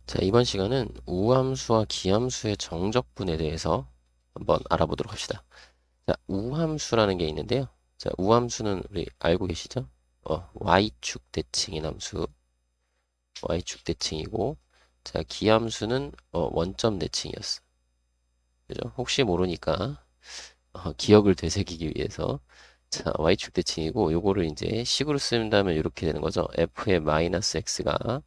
자, 이번 시간은 우함수와 기함수의 정적분에 대해서 한번 알아보도록 합시다. 자, 우함수라는 게 있는데요. 자, 우함수는 우리 알고 계시죠? y축 대칭인 함수, y축 대칭이고, 자, 기함수는 원점 대칭이었어. 그죠? 혹시 모르니까 기억을 되새기기 위해서 자, y축 대칭이고, 요거를 이제 식으로 쓴다면 이렇게 되는 거죠. f의 마이너스 x가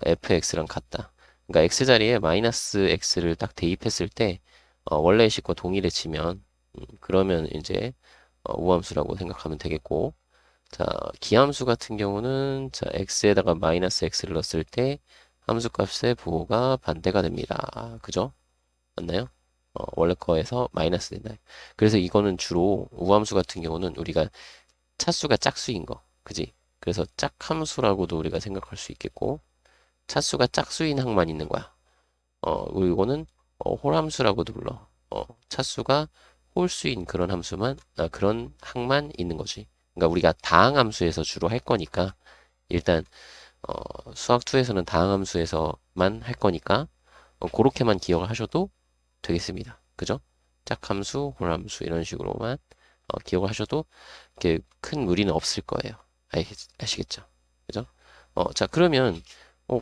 fx랑 같다. 그러니까 x 자리에 마이너스 x를 딱 대입했을 때 원래의 식과 동일해 지면 그러면 이제 우함수라고 생각하면 되겠고, 자, 기함수 같은 경우는 자, x에다가 마이너스 x를 넣었을 때 함수 값의 부호가 반대가 됩니다. 그죠? 맞나요? 원래 거에서 마이너스 된다. 그래서 이거는 주로 우함수 같은 경우는 우리가 차수가 짝수인 거, 그지? 그래서 짝함수라고도 우리가 생각할 수 있겠고, 차수가 짝수인 항만 있는 거야. 그리고 이거는 홀함수라고도 불러. 차수가 홀수인 그런 함수만, 그런 항만 있는 거지. 그러니까 우리가 다항함수에서 주로 할 거니까 일단 수학2에서는 다항함수에서만 할 거니까 그렇게만 기억을 하셔도 되겠습니다. 그죠? 짝함수, 홀함수 이런 식으로만 기억을 하셔도 이렇게 큰 무리는 없을 거예요. 아시겠죠? 그죠? 자, 그러면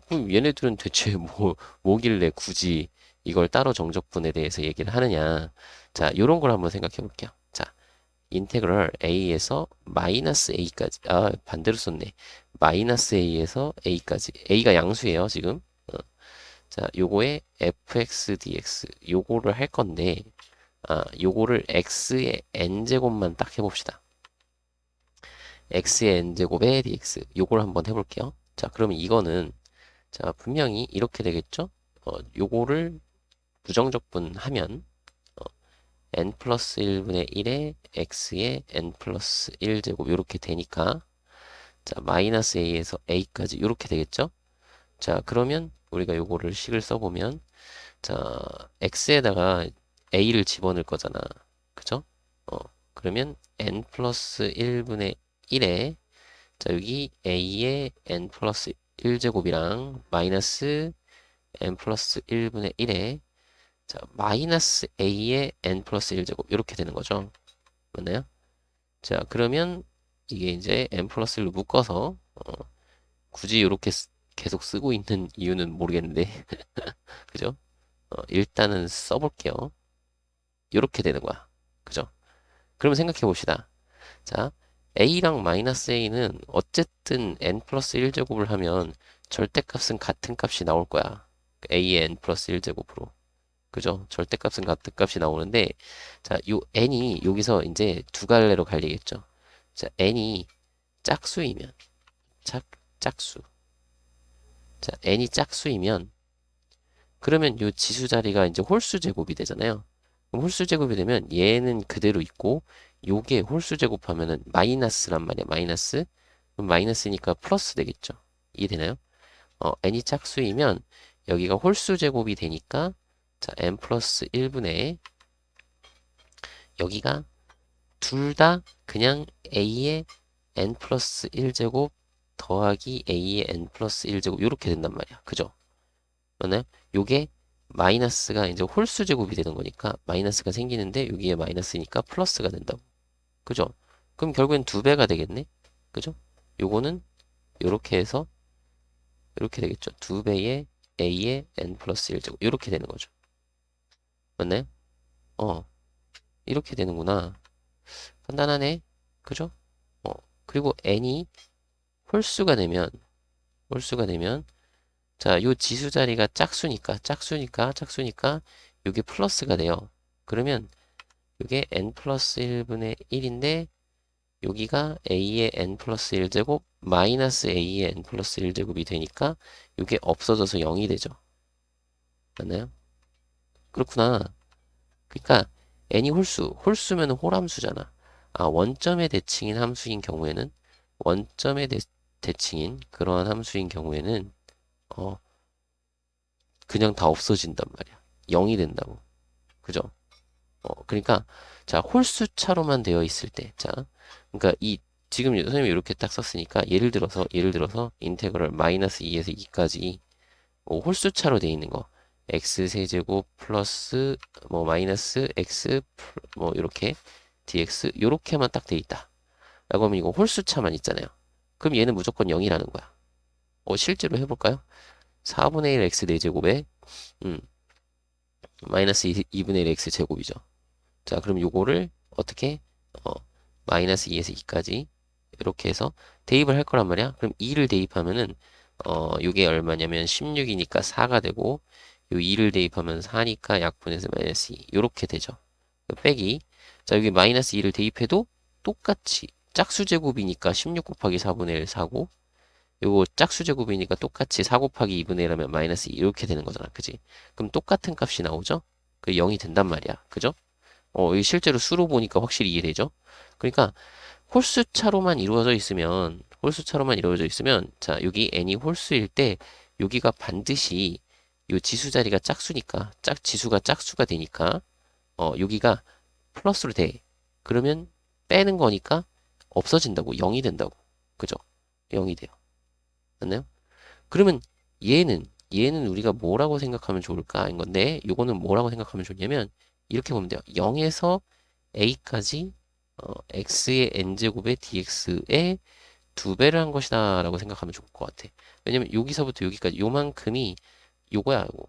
그럼 얘네들은 대체 뭐길래 굳이 이걸 따로 정적분에 대해서 얘기를 하느냐. 자, 요런 걸 한번 생각해 볼게요. 자, 인테그럴 a에서 마이너스 a까지, 반대로 썼네. 마이너스 a에서 a까지. a가 양수예요, 지금. 자, 요거에 fx dx, 요거를 할 건데, 요거를 x의 n제곱만 딱 해봅시다. x의 n제곱에 dx, 요걸 한번 해볼게요. 자, 그러면 이거는 자, 분명히 이렇게 되겠죠? 요거를 부정적분하면 n 플러스 1분의 1에 x의 n 플러스 1제곱 이렇게 되니까 자, 마이너스 a에서 a까지 이렇게 되겠죠? 자, 그러면 우리가 요거를 식을 써보면 자, x에다가 a를 집어넣을 거잖아. 그죠? 어, 그러면 n 플러스 1분의 1에 자, 여기 a의 n 플러스 1제곱이랑 마이너스 n 플러스 1분의 1에 자, 마이너스 a의 n 플러스 1제곱 이렇게 되는 거죠. 맞나요? 자, 그러면 이게 이제 n 플러스 1로 묶어서 굳이 이렇게 계속 쓰고 있는 이유는 모르겠는데 그죠? 일단은 써볼게요. 이렇게 되는 거야. 그죠? 그러면 생각해 봅시다. 자, a랑 마이너스 a는 어쨌든 n 플러스 1제곱을 하면 절대값은 같은 값이 나올 거야. a의 n 플러스 1제곱으로. 그죠? 절대값은 같은 값이 나오는데, 자, 요 n이 여기서 이제 두 갈래로 갈리겠죠. 자, n이 짝수이면, 짝수. 자, n이 짝수이면, 그러면 요 지수 자리가 이제 홀수 제곱이 되잖아요. 그럼 홀수 제곱이 되면 얘는 그대로 있고, 요게 홀수 제곱하면은 마이너스란 말이야, 마이너스. 그럼 마이너스니까 플러스 되겠죠. 이해되나요? n이 짝수이면 여기가 홀수 제곱이 되니까, 자, n 플러스 1분의 여기가 둘 다 그냥 a의 n 플러스 1제곱 더하기 a의 n 플러스 1제곱 이렇게 된단 말이야. 그죠? 맞나요? 요게 마이너스가 이제 홀수 제곱이 되는 거니까 마이너스가 생기는데 여기에 마이너스니까 플러스가 된다고. 그죠? 그럼 결국엔 두 배가 되겠네? 그죠? 요거는 요렇게 해서 이렇게 되겠죠. 두 배의 a의 n 플러스 1제곱 이렇게 되는 거죠. 맞나요? 어, 이렇게 되는구나. 간단하네. 그죠? 어, 그리고 n이 홀수가 되면 자, 요 지수 자리가 짝수니까 요게 플러스가 돼요. 그러면 요게 n 플러스 1분의 1인데 여기가 a의 n 플러스 1제곱 마이너스 a의 n 플러스 1제곱이 되니까 요게 없어져서 0이 되죠. 맞나요? 그렇구나. 그러니까 n이 홀수면 홀함수잖아. 원점의 대칭인 함수인 경우에는 원점의 대칭인 그러한 함수인 경우에는 어, 그냥 다 없어진단 말이야. 0이 된다고. 그죠? 그러니까 자, 홀수차로만 되어 있을 때. 자, 그러니까 이 지금 선생님이 이렇게 딱 썼으니까 예를 들어서 인테그럴 마이너스 2에서 2까지 홀수차로 돼 있는 거. x 세제곱 플러스 뭐 마이너스 x 뭐 이렇게 dx 요렇게만 딱 돼 있다. 라고 하면 이거 홀수차만 있잖아요. 그럼 얘는 무조건 0이라는 거야. 실제로 해볼까요? 4분의 1 x 4제곱에 마이너스 2분의 1 x 제곱이죠. 자, 그럼 요거를 어떻게 마이너스 2에서 2까지 이렇게 해서 대입을 할 거란 말이야. 그럼 2를 대입하면은 요게 얼마냐면 16이니까 4가 되고 요 2를 대입하면 4니까 약분해서 마이너스 2 요렇게 되죠. 빼기. 자, 여기 마이너스 2를 대입해도 똑같이 짝수제곱이니까 16 곱하기 4분의 1 4고 요거 짝수제곱이니까 똑같이 4 곱하기 2분의 1 하면 마이너스 2 이렇게 되는 거잖아. 그지? 그럼 똑같은 값이 나오죠? 그 0이 된단 말이야. 그죠? 이 실제로 수로 보니까 확실히 이해되죠? 그러니까 홀수차로만 이루어져 있으면 자, 여기 n이 홀수일 때 여기가 반드시 요 지수 자리가 짝수니까 지수가 짝수가 되니까 여기가 플러스로 돼. 그러면 빼는 거니까 없어진다고 0이 된다고. 그죠? 0이 돼요. 맞나요? 그러면 얘는 우리가 뭐라고 생각하면 좋을까? 인 건데 요거는 뭐라고 생각하면 좋냐면 이렇게 보면 돼요. 0에서 a까지 x의 n제곱의 dx의 2배를 한 것이다 라고 생각하면 좋을 것 같아. 왜냐면 여기서부터 여기까지 요만큼이 요거야 요거.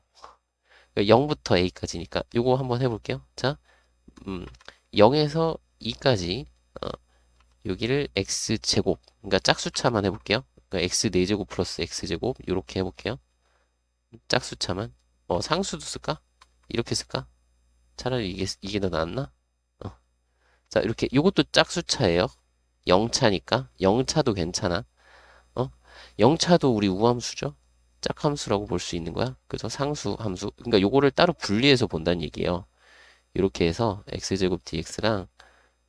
그러니까 0부터 a까지니까 요거 한번 해볼게요. 자, 0에서 2까지 여기를 x제곱 그러니까 짝수차만 해볼게요. 그러니까 x 4제곱 플러스 x제곱 요렇게 해볼게요. 짝수차만 상수도 쓸까? 이렇게 쓸까? 차라리 이게 더 낫나? 자, 이렇게 요것도 짝수차예요. 0차니까 0차도 괜찮아. 0차도 우리 우함수죠. 짝함수라고 볼 수 있는 거야. 그래서 상수, 함수. 그러니까 요거를 따로 분리해서 본다는 얘기예요. 이렇게 해서 x제곱 dx랑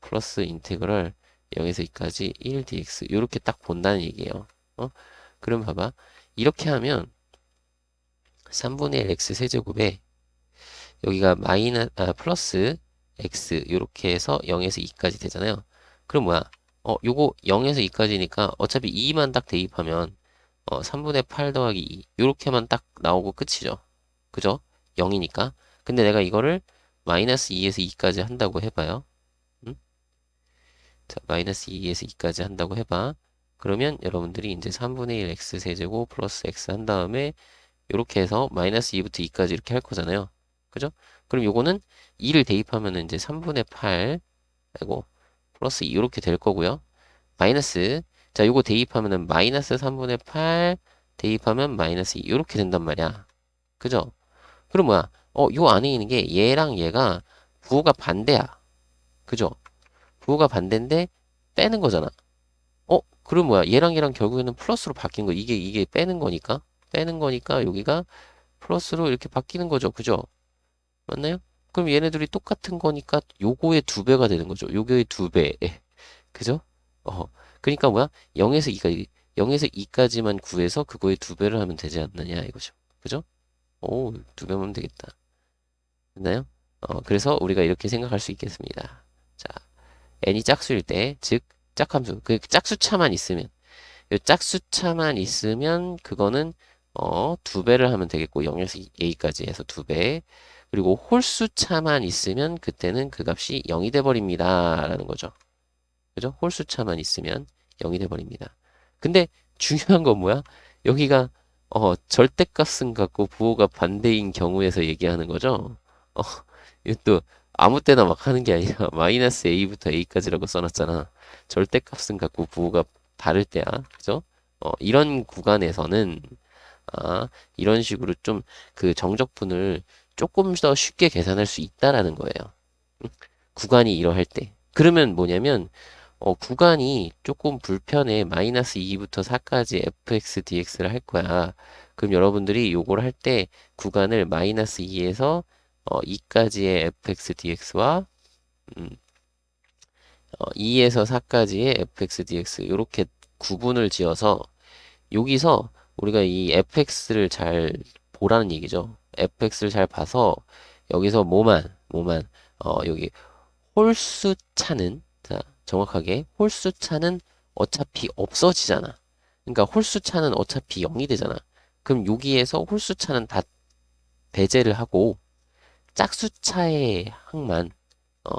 플러스 인테그럴 0에서 2까지 1 dx 이렇게 딱 본다는 얘기예요. 그럼 봐봐. 이렇게 하면 3분의 1 x 세제곱에 여기가 플러스 x 이렇게 해서 0에서 2까지 되잖아요. 그럼 뭐야? 요거 0에서 2까지니까 어차피 2만 딱 대입하면 3분의 8 더하기 2 요렇게만 딱 나오고 끝이죠. 그죠? 0이니까. 근데 내가 이거를 마이너스 2에서 2까지 한다고 해봐요. 응? 자, 마이너스 2에서 2까지 한다고 해봐. 그러면 여러분들이 이제 3분의 1 x 세제곱 플러스 x 한 다음에 이렇게 해서 마이너스 2부터 2까지 이렇게 할 거잖아요. 그죠? 그럼 요거는 2를 대입하면 이제 3분의 8 아이고 플러스 2 이렇게 될 거고요. 마이너스 자 요거 대입하면은 마이너스 3분의 8 대입하면 마이너스 2 이렇게 된단 말이야. 그죠? 그럼 뭐야? 요 안에 있는 게 얘랑 얘가 부호가 반대야. 그죠? 부호가 반대인데 빼는 거잖아. 그럼 뭐야? 얘랑 결국에는 플러스로 바뀐 거. 이게 빼는 거니까 여기가 플러스로 이렇게 바뀌는 거죠. 그죠? 맞나요? 그럼 얘네들이 똑같은 거니까 요거의 2배가 되는 거죠. 요거의 2배. 그죠? 어. 그러니까 뭐야? 0에서 2까지, 0에서 2까지만 구해서 그거의 2배를 하면 되지 않느냐 이거죠. 그죠? 오, 2배만 하면 되겠다. 됐나요? 그래서 우리가 이렇게 생각할 수 있겠습니다. 자, n이 짝수일 때, 즉, 짝함수. 그 짝수차만 있으면, 이 짝수차만 있으면 그거는 2배를 하면 되겠고 0에서 a까지 해서 2배. 그리고 홀수차만 있으면 그때는 그 값이 0이 돼 버립니다. 라는 거죠. 그죠? 홀수차만 있으면 0이 돼 버립니다. 근데 중요한 건 뭐야? 여기가 절대값은 같고 부호가 반대인 경우에서 얘기하는 거죠. 어, 이것도 아무 때나 막 하는 게 아니라 마이너스 a부터 a까지라고 써놨잖아. 절대값은 같고 부호가 다를 때야. 그죠? 이런 구간에서는 이런 식으로 좀 그 정적분을 조금 더 쉽게 계산할 수 있다라는 거예요. 구간이 이러할 때. 그러면 뭐냐면 구간이 조금 불편해. 마이너스 2부터 4까지 fx dx를 할 거야. 그럼 여러분들이 요걸 할 때 구간을 마이너스 2에서 2까지의 fx dx와 2에서 4까지의 fx dx 이렇게 구분을 지어서 여기서 우리가 이 fx를 잘 보라는 얘기죠. fx를 잘 봐서 여기서 여기 홀수차는 자 정확하게 홀수차는 어차피 없어지잖아. 그러니까 홀수차는 어차피 0이 되잖아. 그럼 여기에서 홀수차는 다 배제를 하고 짝수차의 항만 어,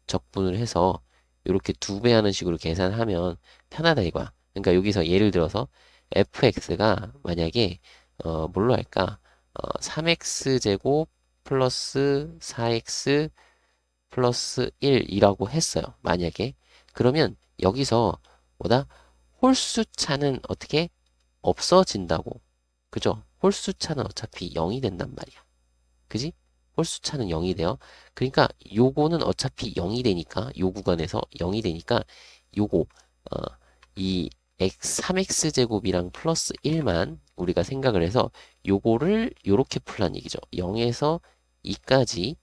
적분을 해서 이렇게 2배 하는 식으로 계산하면 편하다 이거야. 그러니까 여기서 예를 들어서 fx가 만약에 뭘로 할까? 3x 제곱 플러스 4x 플러스 1이라고 했어요. 만약에 그러면 여기서 뭐다? 홀수차는 어떻게 없어진다고. 그죠? 홀수차는 어차피 0이 된단 말이야. 그지? 홀수차는 0이 돼요. 그러니까 요거는 어차피 0이 되니까 요 구간에서 0이 되니까 요거 어, 이 3x 제곱이랑 플러스 1만 우리가 생각을 해서 요거를 요렇게 풀란 얘기죠. 0에서 2까지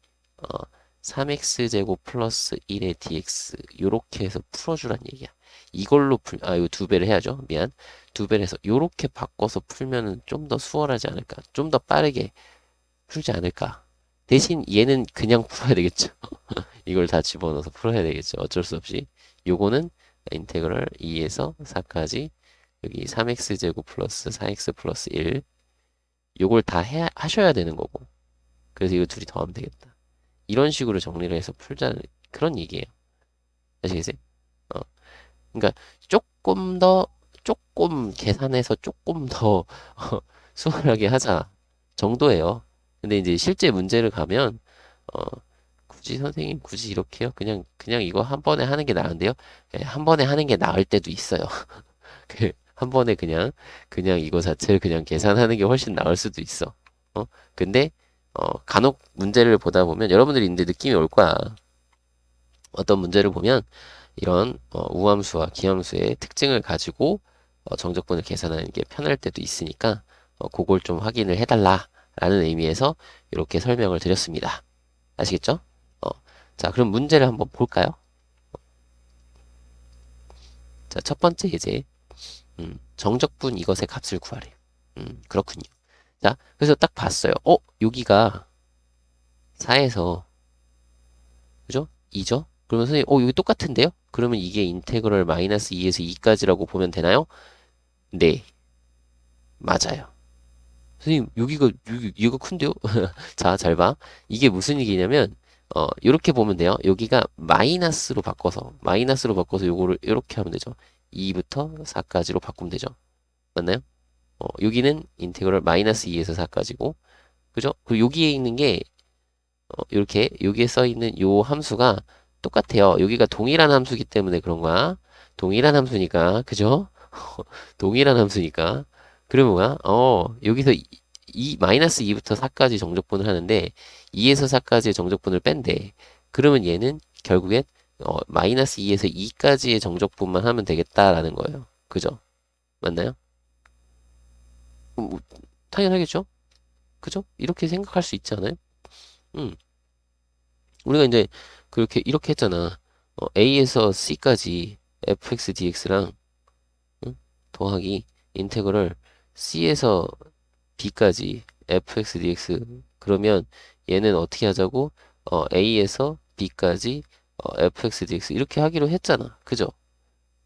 3x 제곱 플러스 1의 dx 요렇게 해서 풀어주란 얘기야. 이걸로 요 2배를 해야죠. 미안. 2배를 해서 요렇게 바꿔서 풀면은 좀 더 수월하지 않을까? 좀 더 빠르게 풀지 않을까? 대신 얘는 그냥 풀어야 되겠죠. 이걸 다 집어넣어서 풀어야 되겠죠. 어쩔 수 없이. 요거는 인테그럴 2에서 4까지 여기 3x 제곱 플러스 4x 플러스 1 요걸 다 하셔야 되는 거고. 그래서 이거 둘이 더하면 되겠다. 이런 식으로 정리를 해서 풀자는 그런 얘기예요. 아시겠어요? 어. 그러니까 조금 계산해서 조금 더 수월하게 하자 정도예요. 근데 이제 실제 문제를 가면 어, 굳이 선생님 굳이 이렇게요? 그냥 이거 한 번에 하는 게 나은데요? 예, 한 번에 하는 게 나을 때도 있어요. 한 번에 그냥 이거 자체를 그냥 계산하는 게 훨씬 나을 수도 있어. 근데 간혹 문제를 보다 보면 여러분들이 이제 느낌이 올 거야. 어떤 문제를 보면 이런 우함수와 기함수의 특징을 가지고 정적분을 계산하는 게 편할 때도 있으니까 그걸 좀 확인을 해달라라는 의미에서 이렇게 설명을 드렸습니다. 아시겠죠? 어, 자, 그럼 문제를 한번 볼까요? 자, 첫 번째 예제. 정적분 이것의 값을 구하래요. 그렇군요. 자, 그래서 딱 봤어요. 여기가 4에서, 그죠? 2죠? 그러면 선생님, 여기 똑같은데요? 그러면 이게 인테그럴 마이너스 2에서 2까지라고 보면 되나요? 네, 맞아요. 선생님, 여기가 큰데요? 자, 잘 봐. 이게 무슨 얘기냐면, 요렇게 보면 돼요. 여기가 마이너스로 바꿔서 요거를 이렇게 하면 되죠. 2부터 4까지로 바꾸면 되죠. 맞나요? 여기는 인테그럴 마이너스 2에서 4까지고, 그죠? 그리고 여기에 있는 게, 이렇게, 여기에 써 있는 요 함수가 똑같아요. 여기가 동일한 함수기 때문에 그런 거야. 동일한 함수니까, 그죠? 동일한 함수니까. 그러면 뭐야? 여기서 마이너스 2부터 4까지 정적분을 하는데 2에서 4까지의 정적분을 뺀대. 그러면 얘는 결국엔 마이너스 2에서 2까지의 정적분만 하면 되겠다라는 거예요. 그죠? 맞나요? 뭐, 당연하겠죠? 그죠? 이렇게 생각할 수 있지 않아요? 음. 우리가 이제 그렇게 이렇게 했잖아. A에서 C까지 fx dx랑 더하기 인테그럴 C에서 B까지 fx dx 그러면 얘는 어떻게 하자고? A에서 B까지 fx dx 이렇게 하기로 했잖아. 그죠?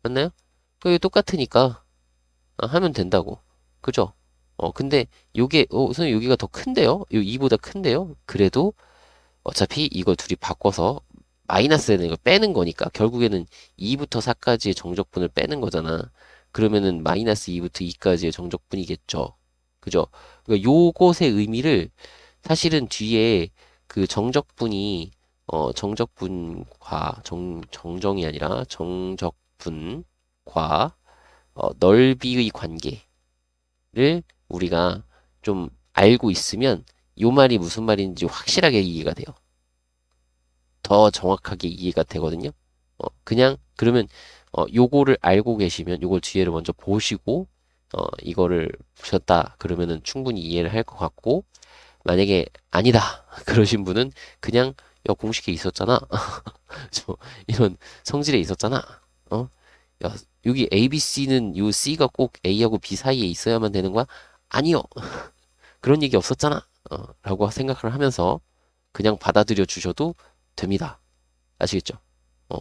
맞나요? 그게 똑같으니까 하면 된다고. 그죠? 근데 요게 선생님 여기가 더 큰데요? 요 2보다 큰데요? 그래도 어차피 이거 둘이 바꿔서 마이너스 되는 거 빼는 거니까 결국에는 2부터 4까지의 정적분을 빼는 거잖아. 그러면은 마이너스 2부터 2까지의 정적분이겠죠. 그죠? 그러니까 요것의 의미를 사실은 뒤에 그 정적분이 정적분과 정정이 아니라 정적분과 넓이의 관계를 우리가 좀 알고 있으면 요 말이 무슨 말인지 확실하게 이해가 돼요. 더 정확하게 이해가 되거든요. 그냥 그러면 요거를 알고 계시면 요걸 뒤에를 먼저 보시고 이거를 보셨다 그러면은 충분히 이해를 할 것 같고 만약에 아니다 그러신 분은 그냥 야 공식에 있었잖아. 저 이런 성질에 있었잖아. 어? 야 여기 A, B, C는 요 C가 꼭 A하고 B 사이에 있어야만 되는 거야? 아니요. 그런 얘기 없었잖아. 라고 생각을 하면서 그냥 받아들여 주셔도 됩니다. 아시겠죠? 어,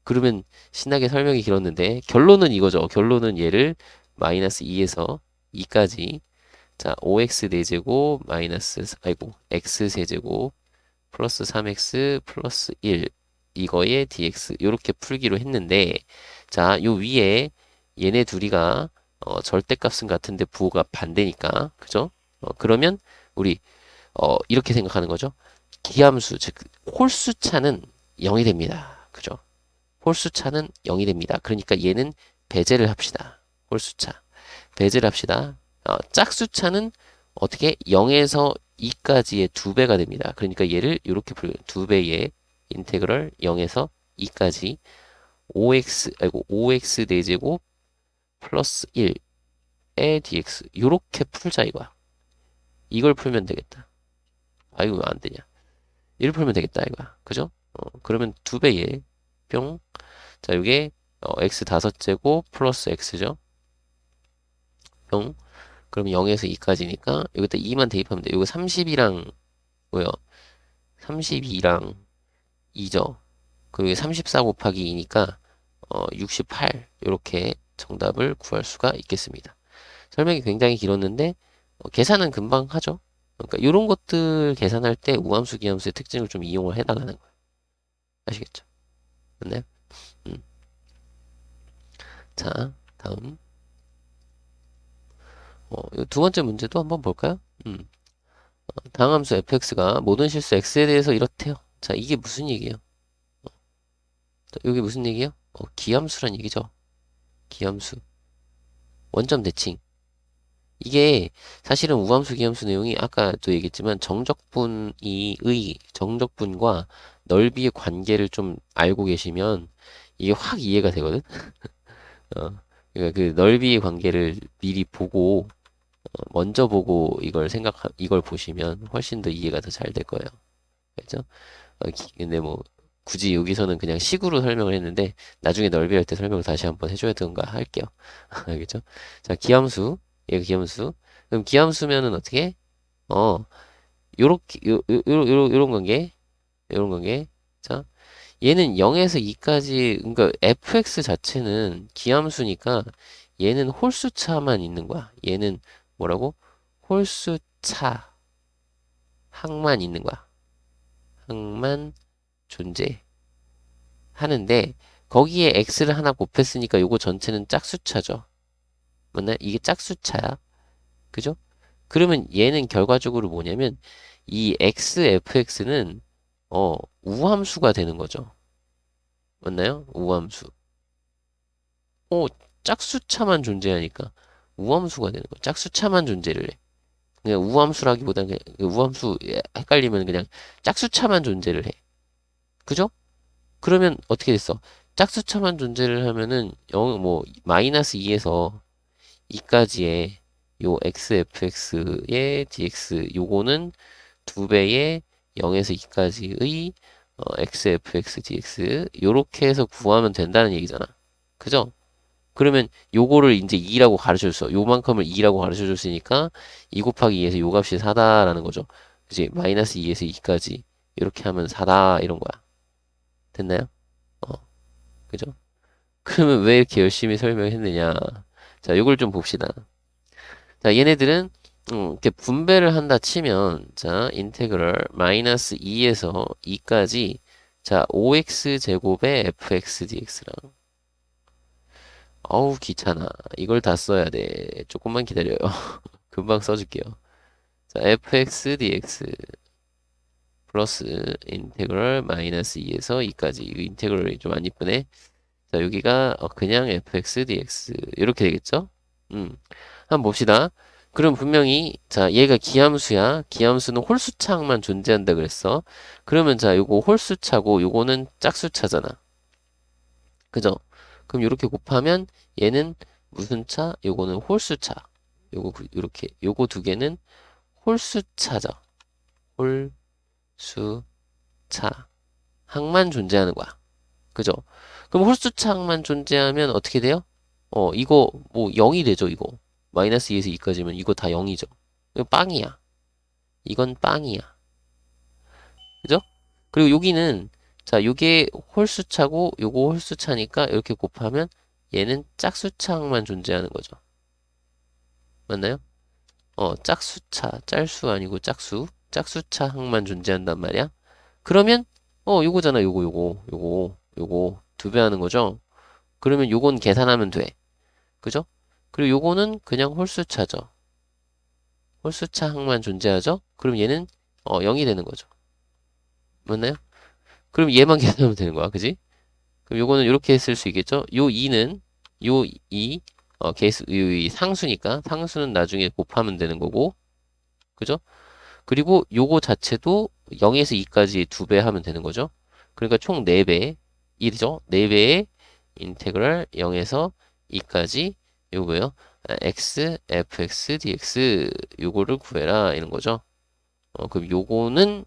그러면 신나게 설명이 길었는데 결론은 이거죠. 결론은 얘를 마이너스 2에서 2까지 자, 5x 4제곱 마이너스, 아이고, x 세제곱 플러스 3x 플러스 1 이거에 dx 요렇게 풀기로 했는데 자, 요 위에 얘네 둘이가 절대값은 같은데 부호가 반대니까 그죠? 그러면 우리 이렇게 생각하는 거죠. 기함수 즉 홀수차는 0이 됩니다. 그죠? 홀수차는 0이 됩니다. 그러니까 얘는 배제를 합시다. 홀수차 배제를 합시다. 짝수차는 어떻게 0에서 2까지의 2배가 됩니다. 그러니까 얘를 이렇게 풀면 2배의 인테그럴 0에서 2까지 5x 4제곱 플러스 1의 dx 이렇게 풀자 이거야. 이걸 풀면 되겠다. 아 이거 왜 안 되냐? 이를 풀면 되겠다 이거야. 그죠? 그러면 2배의 뿅. 자, 이게 x 5제곱 플러스 x죠. 뿅. 그럼 0에서 2까지니까 여기다 2만 대입하면 돼. 이거 30이랑 뭐요? 32랑 2죠. 그리고 34 곱하기 2니까 68 이렇게 정답을 구할 수가 있겠습니다. 설명이 굉장히 길었는데 계산은 금방 하죠. 그러니까 이런 것들 계산할 때 우함수, 기함수의 특징을 좀 이용을 해나가는 거예요. 아시겠죠? 맞나요? 음. 자, 다음 이두 번째 문제도 한번 볼까요? 다항함수 fx가 모든 실수 x에 대해서 이렇대요. 자, 이게 무슨 얘기예요? 자, 이게 무슨 얘기예요? 기함수란 얘기죠. 기함수. 원점 대칭. 이게 사실은 우함수, 기함수 내용이 아까도 얘기했지만 정적분과 넓이의 관계를 좀 알고 계시면 이게 확 이해가 되거든? 그러니까 그 넓이의 관계를 미리 보고 먼저 보고 이걸 보시면 훨씬 더 이해가 더 잘 될 거예요. 그죠? 근데 뭐 굳이 여기서는 그냥 식으로 설명을 했는데 나중에 넓이할 때 설명을 다시 한번 해줘야 되는가 할게요. 알겠죠? 자, 기함수. 얘가 기함수. 그럼 기함수면은 어떻게? 어, 요렇게, 요런 관계. 요런 관계. 자, 얘는 0에서 2까지, 그러니까 fx 자체는 기함수니까 얘는 홀수차만 있는 거야. 얘는 뭐라고? 홀수차. 항만 있는 거야. 항만 존재하는데 거기에 x를 하나 곱했으니까 요거 전체는 짝수차죠. 맞나요? 이게 짝수차야. 그죠? 그러면 얘는 결과적으로 뭐냐면 이 fx는 우함수가 되는 거죠. 맞나요? 우함수. 짝수차만 존재하니까 우함수가 되는 거야. 짝수차만 존재를 해. 그냥 우함수라기보다는 그냥 우함수 헷갈리면 그냥 짝수차만 존재를 해. 그죠? 그러면 어떻게 됐어? 짝수차만 존재를 하면은 마이너스 2에서 2까지의 요 xfx의 dx 요거는 2배의 0에서 2까지의 xfx dx 요렇게 해서 구하면 된다는 얘기잖아. 그죠? 그러면 요거를 이제 2라고 가르쳐줬어. 요만큼을 2라고 가르쳐줬으니까 2 곱하기 2에서 요 값이 4다라는 거죠. 그지? 마이너스 2에서 2까지 이렇게 하면 4다 이런 거야. 됐나요? 어, 그죠? 그러면 왜 이렇게 열심히 설명했느냐? 자, 요걸 좀 봅시다. 자, 얘네들은 이렇게 분배를 한다 치면 자, 인테그럴 마이너스 2에서 2까지 자, 5x 제곱의 fx dx랑 어우 귀찮아. 이걸 다 써야 돼. 조금만 기다려요. 금방 써줄게요. 자, fx dx 플러스 인테그럴 마이너스 2에서 2까지 이 인테그럴이 좀 안 이쁘네. 자, 여기가 그냥 fx dx 이렇게 되겠죠? 한번 봅시다. 그럼 분명히 자 얘가 기함수야. 기함수는 홀수차항만 존재한다 그랬어. 그러면 자 요거 홀수차고 요거는 짝수차잖아. 그죠? 그럼 이렇게 곱하면 얘는 무슨 차? 요거는 홀수차. 요렇게 요거 두 개는 홀수차죠. 홀수차 항만 존재하는 거야. 그죠? 그럼 홀수차항만 존재하면 어떻게 돼요? 이거 뭐 0이 되죠, 이거. 마이너스 2에서 2까지면 이거 다 0이죠. 이거 빵이야. 이건 빵이야. 그죠? 그리고 여기는 자, 요게 홀수차고 요거 홀수차니까 이렇게 곱하면 얘는 짝수차항만 존재하는 거죠. 맞나요? 짝수차, 짤수 아니고 짝수차 항만 존재한단 말이야. 그러면, 요거잖아, 요거. 2배 하는 거죠? 그러면 요건 계산하면 돼. 그죠? 그리고 요거는 그냥 홀수차죠. 홀수차 항만 존재하죠? 그럼 얘는, 0이 되는 거죠. 맞나요? 그럼 얘만 계산하면 되는 거야. 그지? 그럼 요거는 이렇게 쓸 수 있겠죠? 요 2는, 요 2, 요 상수니까, 상수는 나중에 곱하면 되는 거고, 그죠? 그리고 요거 자체도 0에서 2까지 2배 하면 되는 거죠. 그러니까 총 4배, 1이죠? 4배의 인테그랄 0에서 2까지 요거요. x, fx, dx 요거를 구해라 이런 거죠. 그럼 요거는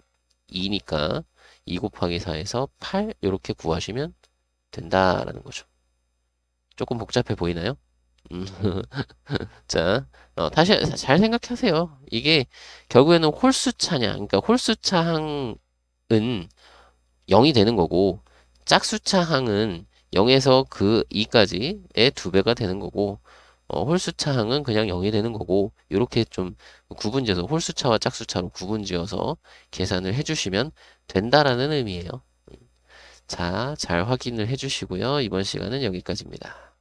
2니까 2 곱하기 4에서 8 이렇게 구하시면 된다라는 거죠. 조금 복잡해 보이나요? 음. 자, 다시 잘 생각하세요. 이게 결국에는 홀수차냐, 그러니까 홀수차항은 0이 되는 거고, 짝수차항은 0에서 그 2까지의 2배가 되는 거고, 홀수차항은 그냥 0이 되는 거고, 이렇게 좀 구분지어서 홀수차와 짝수차로 구분지어서 계산을 해주시면 된다라는 의미예요. 자, 잘 확인을 해주시고요. 이번 시간은 여기까지입니다.